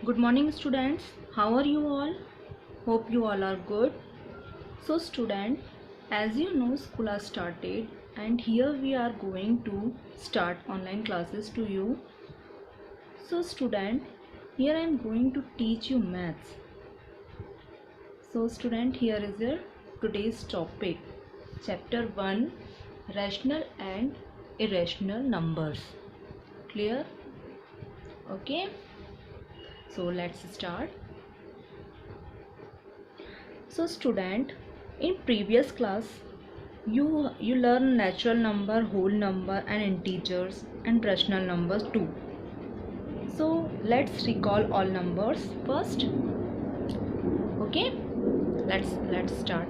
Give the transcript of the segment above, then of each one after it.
Good morning students. How are you all? Hope you all are good. So student, as you know, school has started and here we are going to start online classes to you. So student, here I am going to teach you maths. So student, here is your today's topic. Chapter 1, Rational and Irrational Numbers. Clear? Okay. So let's start. So student, in previous class you learn natural number, whole number and integers and rational numbers too. So let's recall all numbers first. Okay, let's start.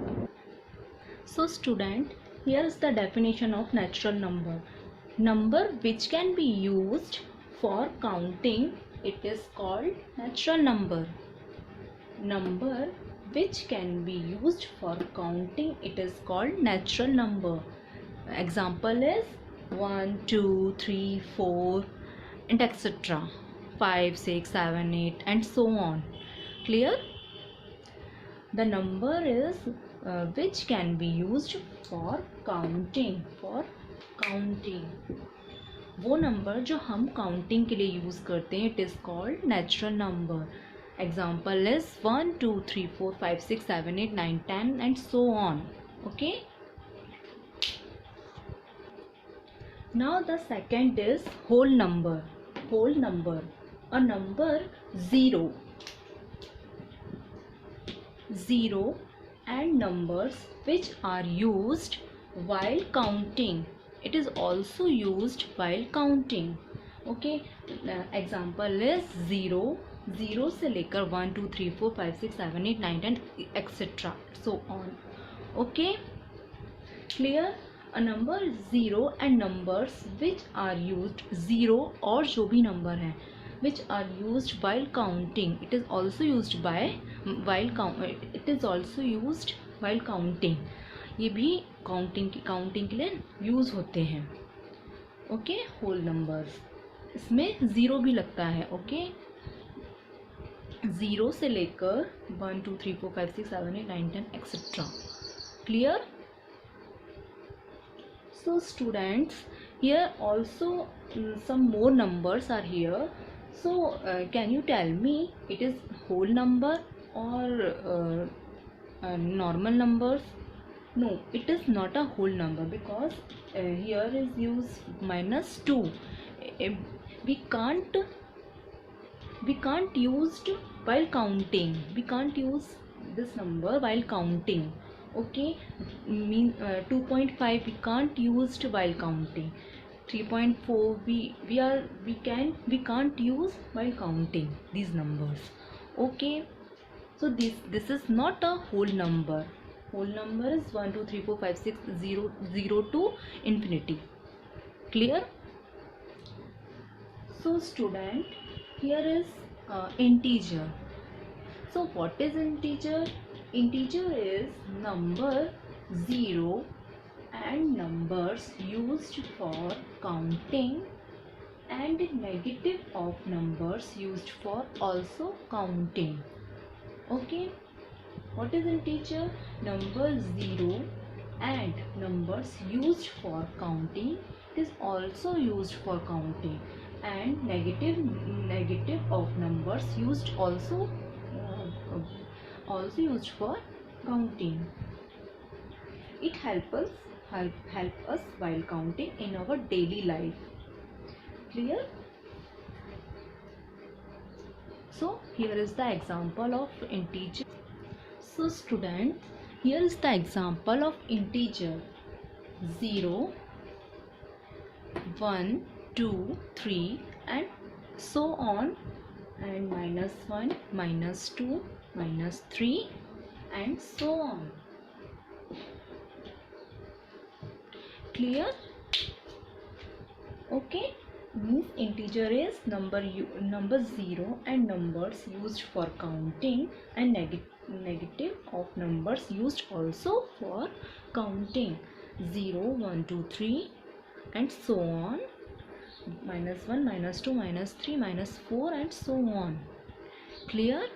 So student, here is the definition of natural number. Number which can be used for counting, it is called natural number. Number which can be used for counting, it is called natural number. Example is 1, 2, 3, 4 and etc. 5, 6, 7, 8 and so on. Clear? The number is which can be used for counting. वो number जो हम counting के लिए use करते हैं, it is called natural number. Example is 1, 2, 3, 4, 5, 6, 7, 8, 9, 10 and so on. Okay. Now the second is whole number. Whole number. A number 0 and numbers which are used while counting. It is also used while counting. Okay. Example is 0 से लेकर 1, 2, 3, 4, 5, 6, 7, 8, 9, 10 etc. so on. Okay. Clear? A number 0 and numbers which are used, 0 और जो भी number है which are used while counting, it is also used while counting. ये भी counting के लिए यूज़ होते हैं. ओके. होल नंबर्स, इसमें 0 भी लगता है. ओके. 0 से लेकर 1, 2, 3, 4, 5, 6, 7, 8, 9, 10 etc. Clear? So students, here also some more numbers are here. So can you tell me it is whole number or normal numbers? No, it is not a whole number because here is used -2. We can't use while counting. We can't use this number while counting. Okay. 2.5 we can't use while counting. 3.4 we can't use while counting these numbers. Okay. So this is not a whole number. Whole number is 1, 2, 3, 4, 5, 6, 0 to infinity. Clear? So student, here is integer. So what is integer? Integer is number 0 and numbers used for counting and negative of numbers used for also counting. Okay. What is integer? Number 0 and numbers used for counting is also used for counting, and negative of numbers used also used for counting. It help us while counting in our daily life. Clear? So here is the example of integer. So student, here is the example of integer 0, 1, 2, 3 and so on, and -1, -2, -3 and so on. Clear? Okay. Means integer is number 0 and numbers used for counting and negative of numbers used also for counting. 0, 1, 2, 3 and so on. -1, -2, -3, -4 and so on. Clear?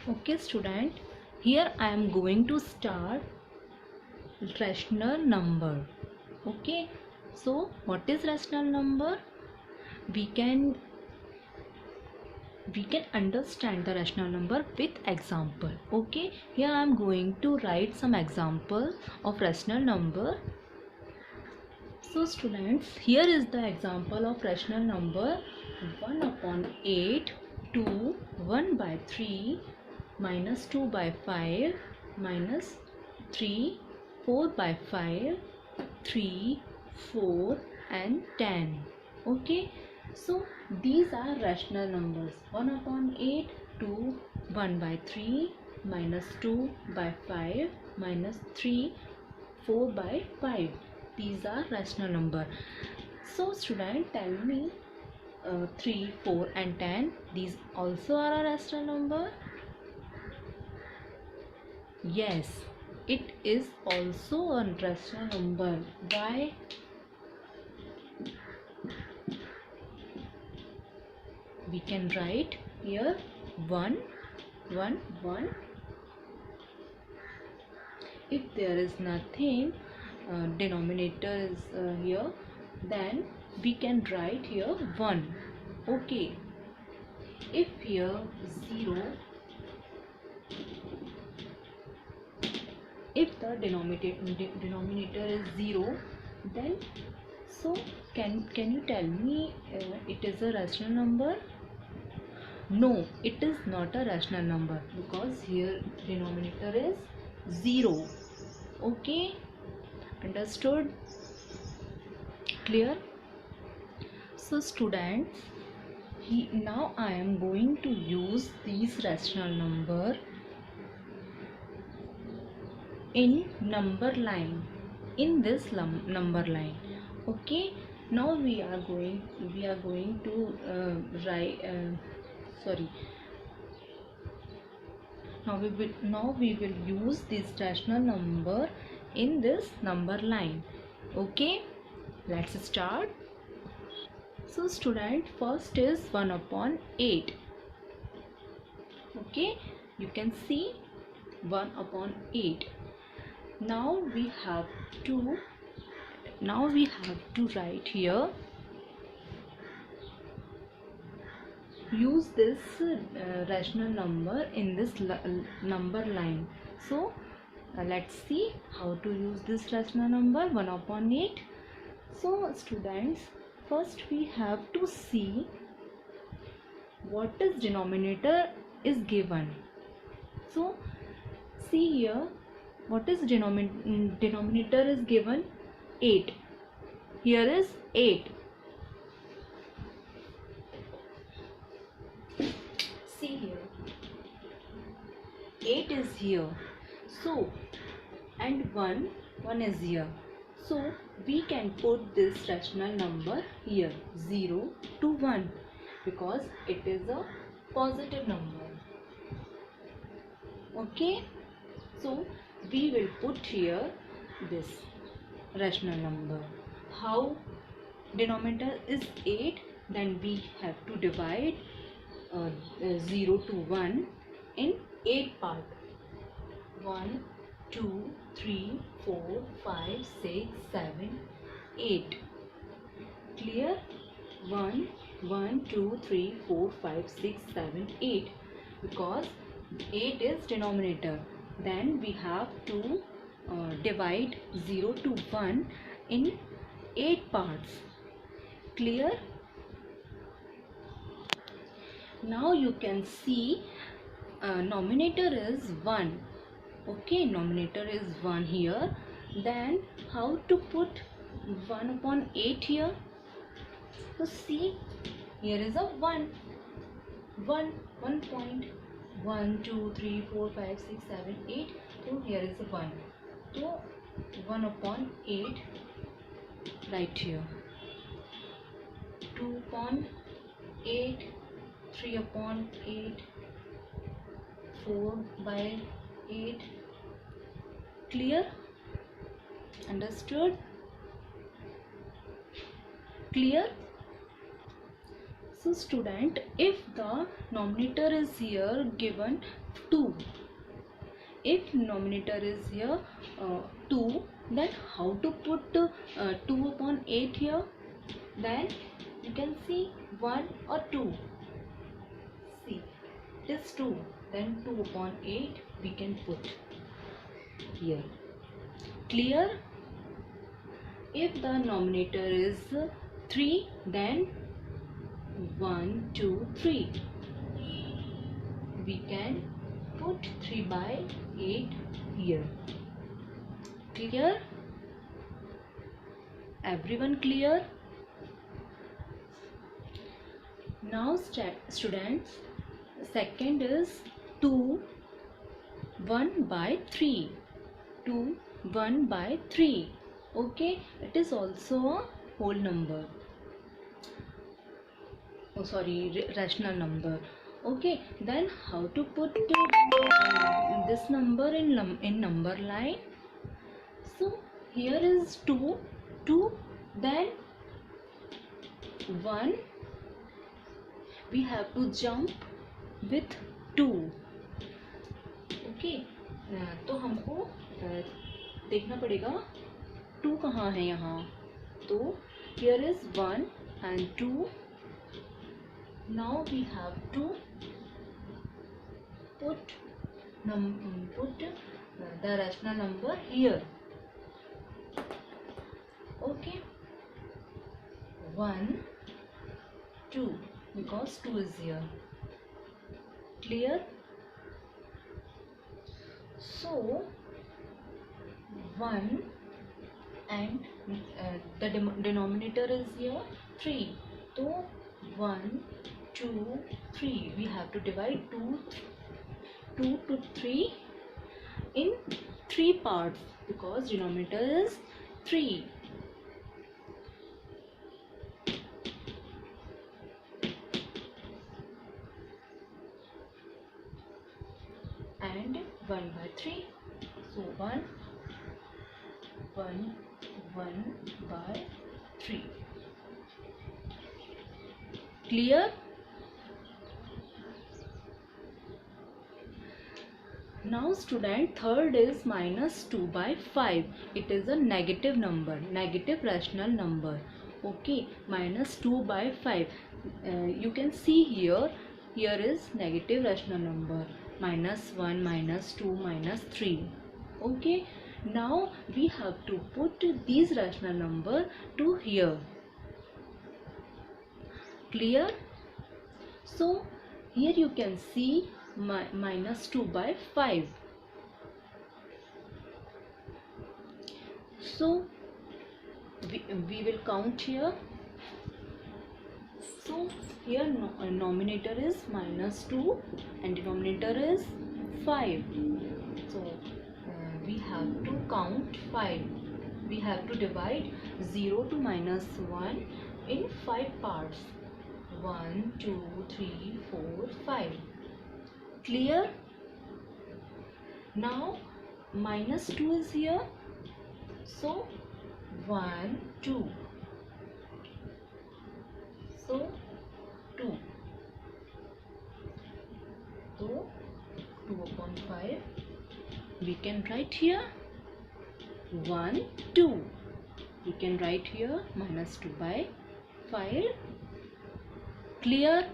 Okay student, here I am going to start rational number. Okay, so what is rational number? We can understand the rational number with example. Okay, here I am going to write some example of rational number. So students, here is the example of rational number 1 upon 8, 2, 1 by 3, minus 2 by 5, minus 3, 4 by 5, 3, 4 and 10. Okay, so these are rational numbers. 1 upon 8, 2, 1 by 3, minus 2 by 5, minus 3, 4 by 5. These are rational number. So student, tell me 3, 4 and 10, these also are a rational number? Yes, it is also a rational number. Why? We can write here 1, 1, 1. If there is nothing, denominator is here, then we can write here 1. Okay, if here 0, if the denominator is 0, then so can you tell me it is a rational number? No, it is not a rational number because here denominator is 0. Okay, understood? Clear? So students, now I am going to use these rational number in number line, in this number line. Okay, now we are going to write now we will use this rational number in this number line. Okay, let's start. So student, first is 1 upon 8. Okay, you can see 1 upon 8. Now we have to write here, use this rational number in this number line. So let's see how to use this rational number 1 upon 8. So students, first we have to see what is denominator is given. So see here, what is denominator is given? 8. Here is 8. See here, 8 is here. So and 1 is here. So we can put this rational number here 0 to 1 because it is a positive number. Okay, so we will put here this rational number. How? Denominator is 8, then we have to divide 0 to 1 in 8 part. 1, 2, 3, 4, 5, 6, 7, 8. Clear? 1, 1, 2, 3, 4, 5, 6, 7, 8. Because 8 is denominator. Then we have to divide 0 to 1 in 8 parts. Clear? Now you can see nominator is 1. Okay, nominator is 1 here. Then how to put 1 upon 8 here? So see, here is a 1 point. 1, 2, 3, 4, 5, 6, 7, 8. So here is a 1. So 1 upon 8 right here. 2 upon 8, 3 upon 8, 4 by 8. Clear? Understood? Clear? So student, if the numerator is here given 2, if numerator is here 2, then how to put 2 upon 8 here? Then you can see 1 or 2. See, it is 2, then 2 upon 8 we can put here. Clear? If the numerator is 3, then 1, 2, 3. We can put 3 by 8 here. Clear? Everyone clear? Now students, second is 2, 1 by 3. 2, 1 by 3. Okay, it is also a whole number. Oh sorry, rational number. Okay, then how to put this number in number line? So here is 2, then 1. We have to jump with 2. Okay, तो हमको देखना पड़ेगा 2 कहाँ है यहाँ. तो here is 1 and 2. Now we have to put the rational number here. Okay, 1, 2, because 2 is here. Clear? So 1 and the denominator is here 3. So 1, 2, 3. We have to divide 2 to 3 in 3 parts because denominator is 3. And 1 by 3. So 1 by 3. Clear? Now student, third is minus 2 by 5. It is a negative number, negative rational number. Okay, minus 2 by 5. You can see here is negative rational number. Minus 1, minus 2, minus 3. Okay, now we have to put these rational number to here. Clear? So here you can see minus 2 by 5. So we will count here. So here numerator is minus 2 and denominator is 5. So we have to count 5. We have to divide 0 to minus 1 in 5 parts. 1, 2, 3, 4, 5. Clear? Now minus 2 is here. So 1, 2. So 2. So 2 upon 5. We can write here 1, 2. We can write here minus 2 by 5. Clear?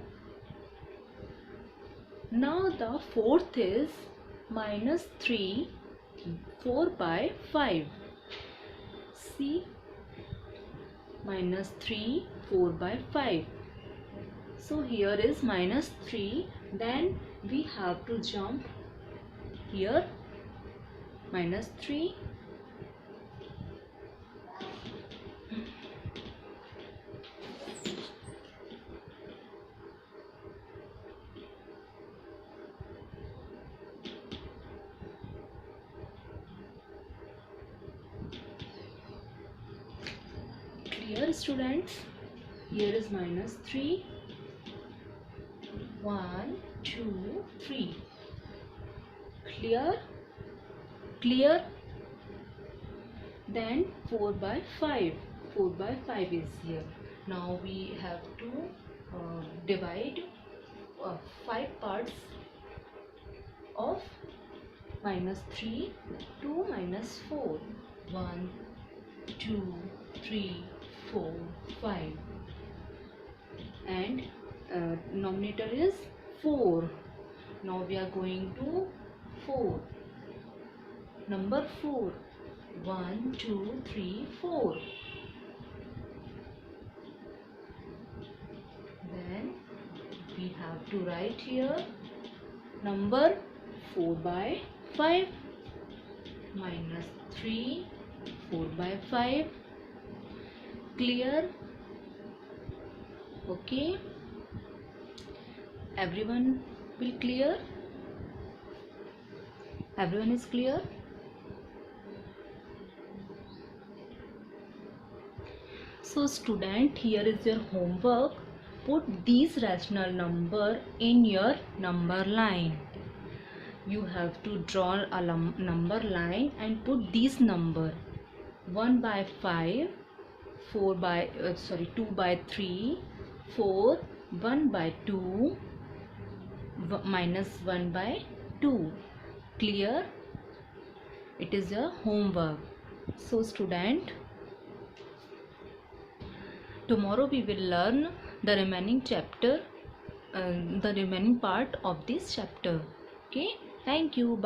Now the fourth is minus 3, 4 by 5. See, minus 3, 4 by 5. So here is minus 3, then we have to jump here minus 3. Clear students? Here is minus 3. 1, 2, 3. Clear? Clear? Then 4 by 5. 4 by 5 is here. Now we have to divide 5 parts of -3 to -4. 1, 2, 3, 4, 5, and denominator is 4. Now we are going to 4. Number 4. 1, 2, 3, 4. Then we have to write here number 4 by 5 minus 3, 4 by 5. Clear? Okay. Everyone will clear? Everyone is clear? So student, here is your homework. Put these rational number in your number line. You have to draw a number line and put these number 1 by 5, 2 by 3, 4, 1 by 2, minus 1 by 2. Clear? It is your homework. So student, tomorrow we will learn the remaining chapter, the remaining part of this chapter. Okay, thank you. Bye.